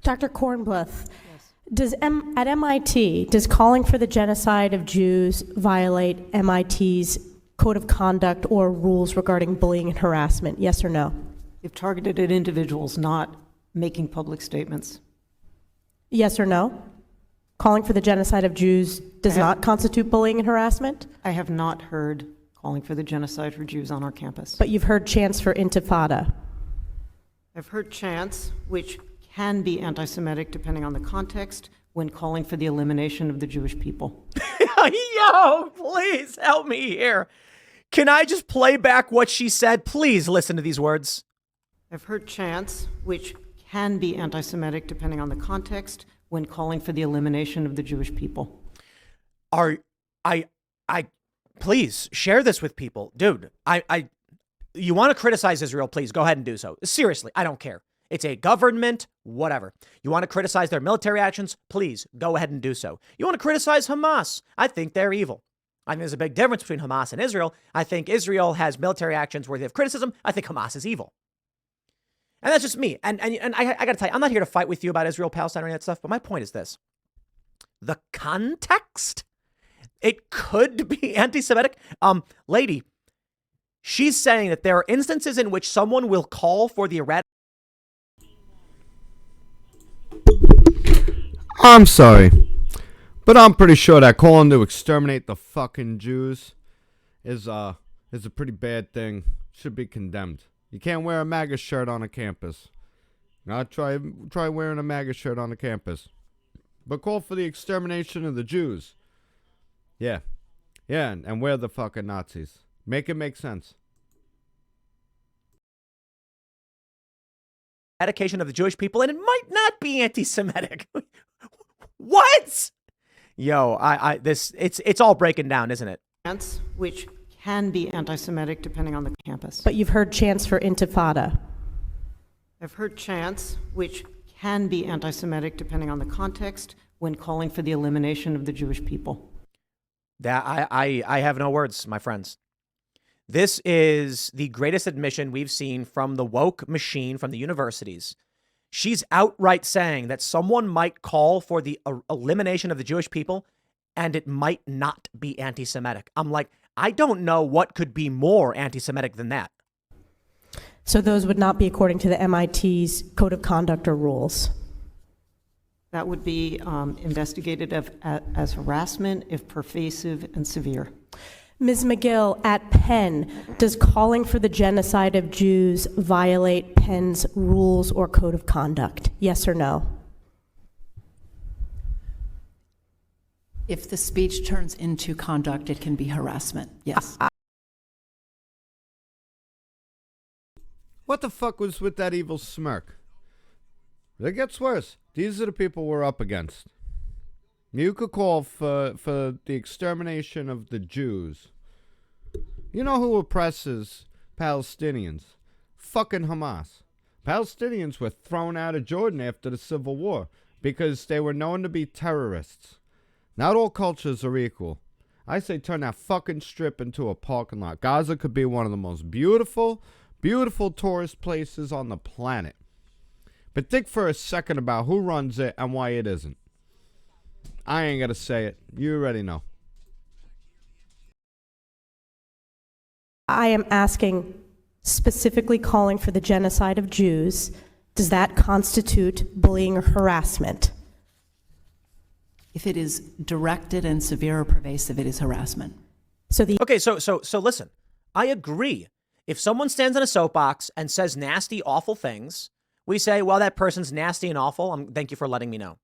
Dr. Kornbluth, Yes. at MIT, does calling for the genocide of Jews violate MIT's code of conduct or rules regarding bullying and harassment? Yes or no? If targeted at individuals, not making public statements. Yes or no? Calling for the genocide of Jews does not constitute bullying and harassment? I have not heard calling for the genocide for Jews on our campus. But you've heard chants for intifada. I've heard chants, which can be anti-Semitic depending on the context, when calling for the elimination of the Jewish people. Yo, please help me here. Can I just play back what she said? Please listen to these words. I've heard chants, which can be anti-Semitic depending on the context, when calling for the elimination of the Jewish people. Please share this with people. Dude, you want to criticize Israel, please go ahead and do so. Seriously, I don't care. It's a government, whatever. You want to criticize their military actions? Please go ahead and do so. You want to criticize Hamas? I think they're evil. I think there's a big difference between Hamas and Israel. I think Israel has military actions worthy of criticism. I think Hamas is evil. And that's just me. And I got to tell you, I'm not here to fight with you about Israel, Palestine, or any of that stuff. But my point is this. The context, it could be anti-Semitic. Lady, she's saying that there are instances in which someone will call for the eradication. I'm sorry, but I'm pretty sure that calling to exterminate the fucking Jews is a pretty bad thing. Should be condemned. You can't wear a MAGA shirt on a campus. Now try wearing a MAGA shirt on the campus. But call for the extermination of the Jews. Yeah, and we're the fucking Nazis. Make it make sense. Eradication of the Jewish people, and it might not be anti-Semitic. What? Yo, it's all breaking down, isn't it? Chants, which can be anti-Semitic depending on the campus. But you've heard chants for intifada. I've heard chants, which can be anti-Semitic depending on the context, when calling for the elimination of the Jewish people. That I have no words, my friends. This is the greatest admission we've seen from the woke machine, from the universities. She's outright saying that someone might call for the elimination of the Jewish people, and it might not be anti-Semitic. I'm like, I don't know what could be more anti-Semitic than that. So those would not be according to the MIT's code of conduct or rules. That would be investigated as harassment if pervasive and severe. Ms. McGill, at Penn, does calling for the genocide of Jews violate Penn's rules or code of conduct? Yes or no? If the speech turns into conduct, it can be harassment. Yes. What the fuck was with that evil smirk? It gets worse. These are the people we're up against. You could call for the extermination of the Jews. You know who oppresses Palestinians? Fucking Hamas. Palestinians were thrown out of Jordan after the Civil War because they were known to be terrorists. Not all cultures are equal. I say turn that fucking strip into a parking lot. Gaza could be one of the most beautiful tourist places on the planet. But think for a second about who runs it and why it isn't. I ain't gonna say it. You already know. I am asking, specifically calling for the genocide of Jews. Does that constitute bullying or harassment? If it is directed and severe or pervasive, it is harassment. Okay, so listen. I agree. If someone stands in a soapbox and says nasty, awful things, we say, well, that person's nasty and awful. Thank you for letting me know.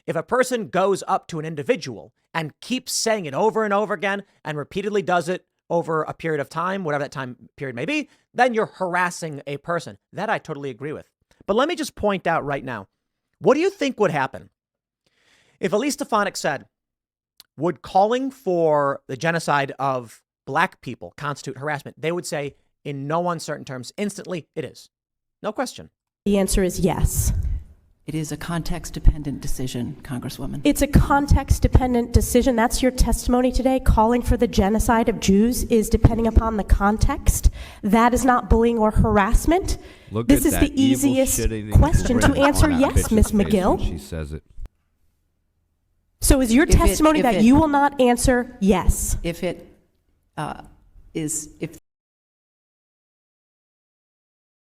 If a person goes up to an individual and keeps saying it over and over again and repeatedly does it over a period of time, whatever that time period may be, then you're harassing a person. That I totally agree with. But let me just point out right now, what do you think would happen if Elise Stefanik said, would calling for the genocide of black people constitute harassment? They would say, in no uncertain terms, instantly, it is. No question. The answer is yes. It is a context-dependent decision, Congresswoman. It's a context-dependent decision. That's your testimony today. Calling for the genocide of Jews is depending upon the context. That is not bullying or harassment. Look This at is that the evil, easiest shitty question to grin on answer that yes, bitch's Ms. face when McGill. She says it. So is your If it- testimony if that it- you will not answer yes? If it is, if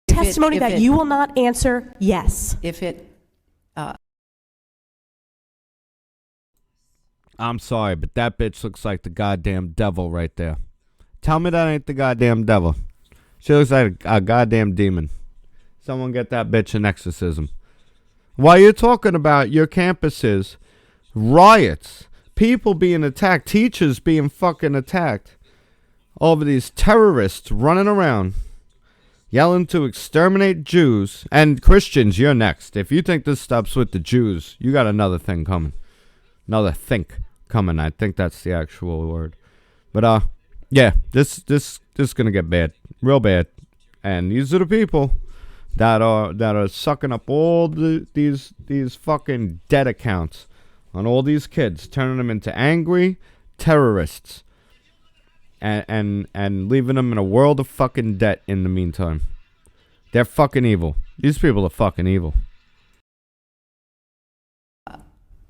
Testimony if that it- you will not answer yes. if it I'm sorry, but that bitch looks like the goddamn devil right there. Tell me that ain't the goddamn devil. She looks like a goddamn demon. Someone get that bitch an exorcism. While you're talking about your campuses, riots, people being attacked, teachers being fucking attacked, over these terrorists running around, yelling to exterminate Jews, and Christians, you're next. If you think this stops with the Jews, you got another thing coming. Another think coming. I think that's the actual word. But yeah, this gonna get bad, real bad. And these are the people that are sucking up all these fucking debt accounts on all these kids, turning them into angry terrorists, and leaving them in a world of fucking debt in the meantime. They're fucking evil. These people are fucking evil.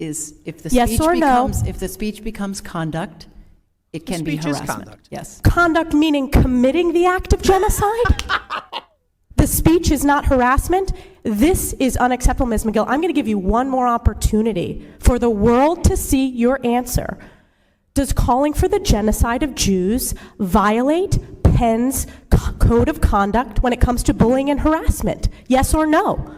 is, if the Yes speech or no? becomes, if the speech becomes conduct, it can be speech is harassment. conduct. Yes. Conduct meaning committing the act of genocide? The speech is not harassment? This is unacceptable, Ms. McGill. I'm going to give you one more opportunity for the world to see your answer. Does calling for the genocide of Jews violate Penn's code of conduct when it comes to bullying and harassment? Yes or no?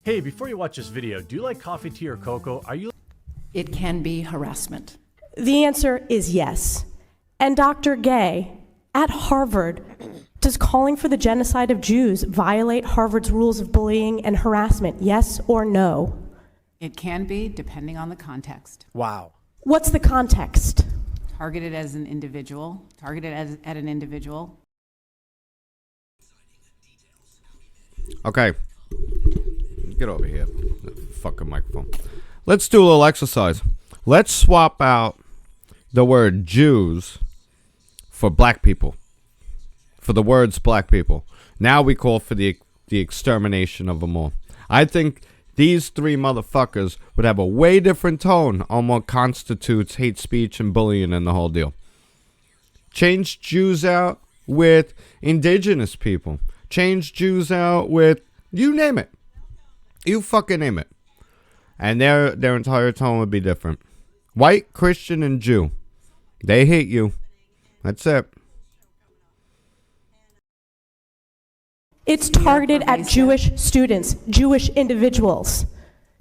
Hey, before you watch this video, do you like coffee, tea, or cocoa? Are you It can be harassment. The answer is yes. And Dr. Gay, at Harvard, does calling for the genocide of Jews violate Harvard's rules of bullying and harassment? Yes or no? It can be, depending on the context. Wow. What's the context? Targeted as an individual, at an individual. Okay. Get over here. Fucking microphone. Let's do a little exercise. Let's swap out the word Jews for black people. For the words black people. Now we call for the extermination of them all. I think these three motherfuckers would have a way different tone on what constitutes hate speech and bullying and the whole deal. Change Jews out with indigenous people. Change Jews out with, you name it. You fucking name it. And their entire tone would be different. White, Christian, and Jew. They hate you. That's it. It's targeted at pervasive. Jewish students, Jewish individuals.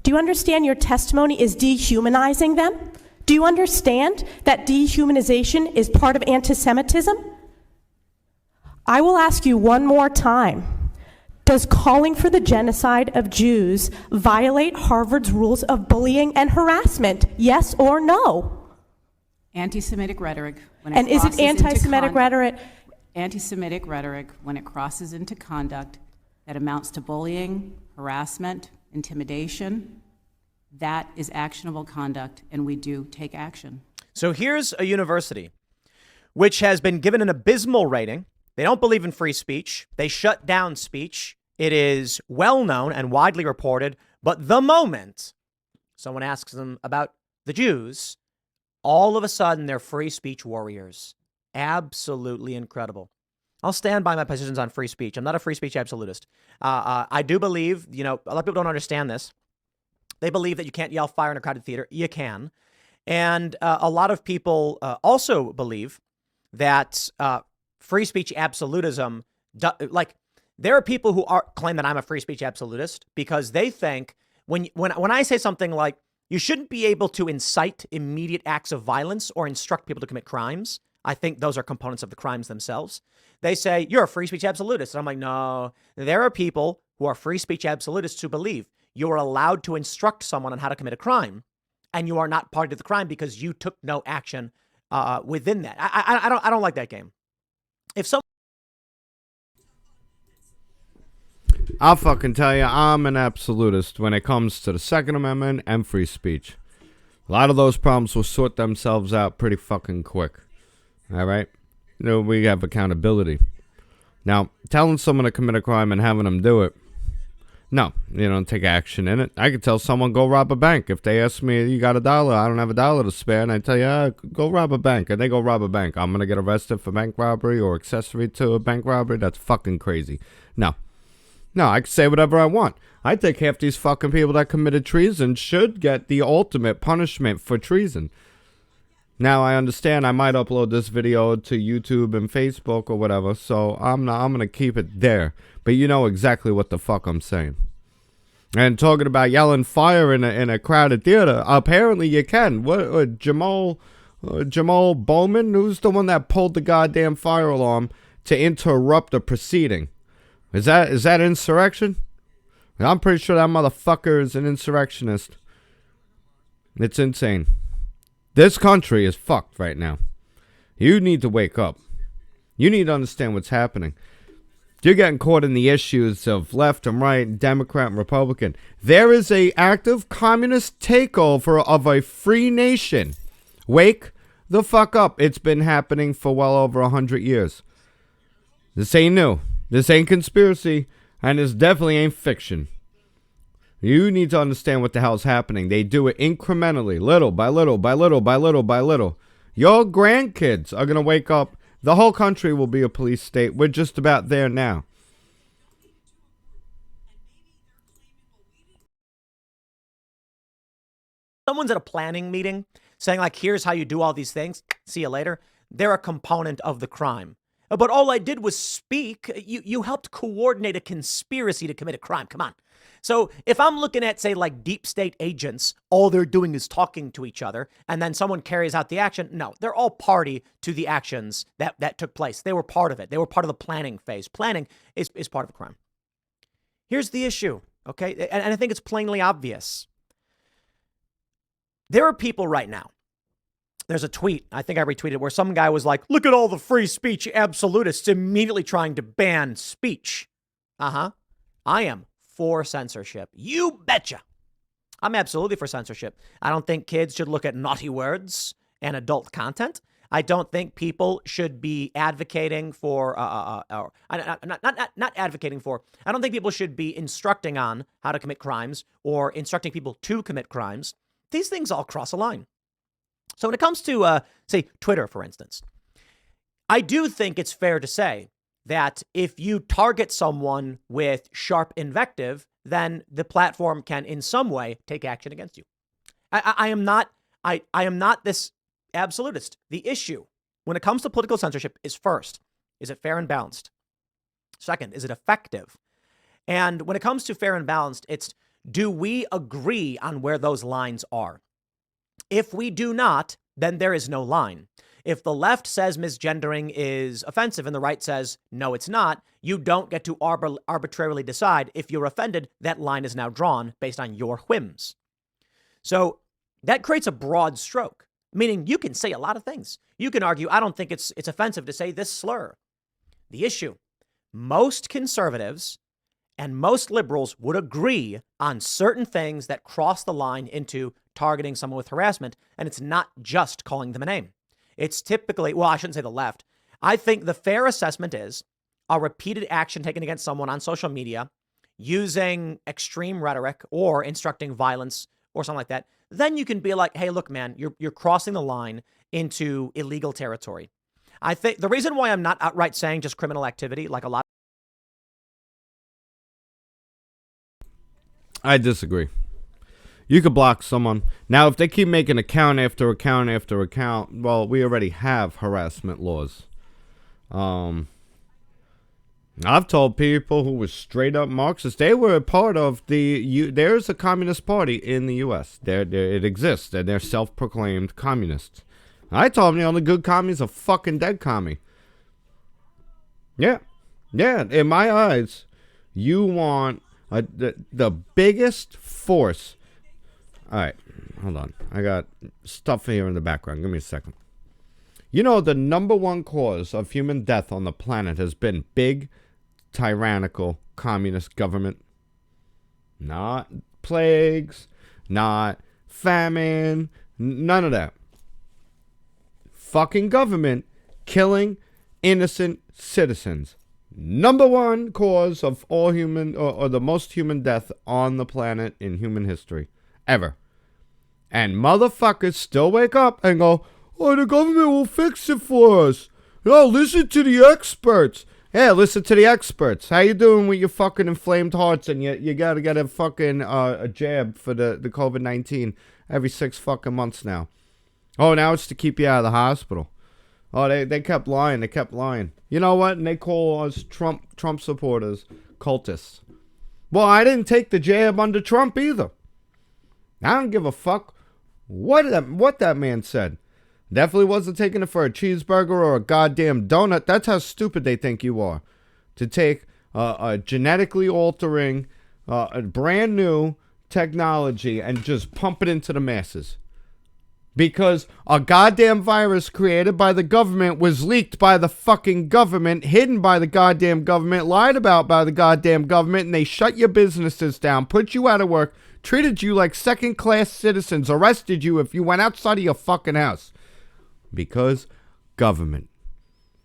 Do you understand your testimony is dehumanizing them? Do you understand that dehumanization is part of anti-Semitism? I will ask you one more time. Does calling for the genocide of Jews violate Harvard's rules of bullying and harassment? Yes or no? Anti-Semitic rhetoric. When And is it crosses into anti-Semitic rhetoric? Anti-Semitic rhetoric, when it crosses into conduct that amounts to bullying, harassment, intimidation, that is actionable conduct, and we do take action. So here's a university which has been given an abysmal rating. They don't believe in free speech. They shut down speech. It is well known and widely reported. But the moment someone asks them about the Jews, all of a sudden they're free speech warriors. Absolutely incredible. I'll stand by my positions on free speech. I'm not a free speech absolutist. I do believe, a lot of people don't understand this. They believe that you can't yell fire in a crowded theater. You can. And a lot of people also believe that free speech absolutism, there are people who claim that I'm a free speech absolutist because they think when I say something like, you shouldn't be able to incite immediate acts of violence or instruct people to commit crimes. I think those are components of the crimes themselves. They say, you're a free speech absolutist. And I'm like, no, there are people who are free speech absolutists who believe you are allowed to instruct someone on how to commit a crime, and you are not part of the crime because you took no action within that. I don't like that game. If someone I'll fucking tell you, I'm an absolutist when it comes to the Second Amendment and free speech. A lot of those problems will sort themselves out pretty fucking quick. All right? We have accountability. Now, telling someone to commit a crime and having them do it, no, you don't take action in it. I could tell someone, go rob a bank. If they ask me, you got $1, I don't have $1 to spare, and I tell you, go rob a bank, and they go rob a bank. I'm going to get arrested for bank robbery or accessory to a bank robbery? That's fucking crazy. No, I can say whatever I want. I think half these fucking people that committed treason should get the ultimate punishment for treason. Now, I understand I might upload this video to YouTube and Facebook or whatever, so I'm going to keep it there. But you know exactly what the fuck I'm saying. And talking about yelling fire in a crowded theater, apparently you can. What Jamal Bowman, who's the one that pulled the goddamn fire alarm to interrupt the proceeding? Is that insurrection? I'm pretty sure that motherfucker is an insurrectionist. It's insane. This country is fucked right now. You need to wake up. You need to understand what's happening. You're getting caught in the issues of left and right, Democrat and Republican. There is a active communist takeover of a free nation. Wake the fuck up. It's been happening for well over 100 years. This ain't new. This ain't conspiracy. And this definitely ain't fiction. You need to understand what the hell's happening. They do it incrementally, little by little by little by little by little. Your grandkids are going to wake up. The whole country will be a police state. We're just about there now. Someone's at a planning meeting saying, like, here's how you do all these things. See you later. They're a component of the crime. But all I did was speak. You helped coordinate a conspiracy to commit a crime. Come on. So if I'm looking at, say, like deep state agents, all they're doing is talking to each other, and then someone carries out the action. No, they're all party to the actions that took place. They were part of it. They were part of the planning phase. Planning is part of a crime. Here's the issue, okay? And I think it's plainly obvious. There are people right now. There's a tweet, I think I retweeted, where some guy was like, look at all the free speech absolutists immediately trying to ban speech. I am for censorship. You betcha. I'm absolutely for censorship. I don't think kids should look at naughty words and adult content. I don't think people should be advocating for, not advocating for, I don't think people should be instructing on how to commit crimes or instructing people to commit crimes. These things all cross a line. So when it comes to, say, Twitter, for instance, I do think it's fair to say that if you target someone with sharp invective, then the platform can in some way take action against you. I am not this absolutist. The issue when it comes to political censorship is, first, is it fair and balanced? Second, is it effective? And when it comes to fair and balanced, it's, do we agree on where those lines are? If we do not, then there is no line. If the left says misgendering is offensive and the right says, no, it's not, you don't get to arbitrarily decide. If you're offended, that line is now drawn based on your whims. So that creates a broad stroke, meaning you can say a lot of things. You can argue, I don't think it's offensive to say this slur. The issue, most conservatives and most liberals would agree on certain things that cross the line into targeting someone with harassment, and it's not just calling them a name. It's typically, well, I shouldn't say the left. I think the fair assessment is a repeated action taken against someone on social media using extreme rhetoric or instructing violence or something like that. Then you can be like, hey, look, man, you're crossing the line into illegal territory. I think the reason why I'm not outright saying just criminal activity, like a lot. I disagree. You could block someone. Now, if they keep making account after account after account, well, we already have harassment laws. I've told people who were straight up Marxists, they were a part of there's a communist party in the U.S. It exists, and they're self-proclaimed communists. I told them the only good commie is a fucking dead commie. Yeah. In my eyes, you want the biggest force. All right, hold on. I got stuff here in the background. Give me a second. You know, the number one cause of human death on the planet has been big, tyrannical communist government. Not plagues, not famine, none of that. Fucking government killing innocent citizens. Number one cause of all human, or the most human death on the planet in human history. Ever. And motherfuckers still wake up and go, oh, the government will fix it for us. No, listen to the experts. Yeah, listen to the experts. How you doing with your fucking inflamed hearts and you gotta get a fucking a jab for the COVID-19 every 6 fucking months now. Oh, now it's to keep you out of the hospital. Oh, they kept lying. They kept lying. You know what? And they call us Trump supporters cultists. Well, I didn't take the jab under Trump either. I don't give a fuck what that man said. Definitely wasn't taking it for a cheeseburger or a goddamn donut. That's how stupid they think you are. To take a genetically altering, a brand new technology and just pump it into the masses. Because a goddamn virus created by the government was leaked by the fucking government, hidden by the goddamn government, lied about by the goddamn government, and they shut your businesses down, put you out of work, treated you like second-class citizens, arrested you if you went outside of your fucking house. Because government.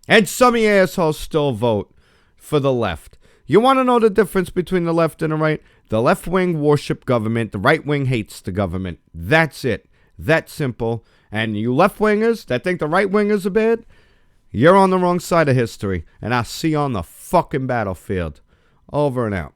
And some of you assholes still vote for the left. You want to know the difference between the left and the right? The left wing worship government. The right wing hates the government. That's it. That simple. And you left wingers that think the right wingers are bad, you're on the wrong side of history. And I'll see you on the fucking battlefield. Over and out.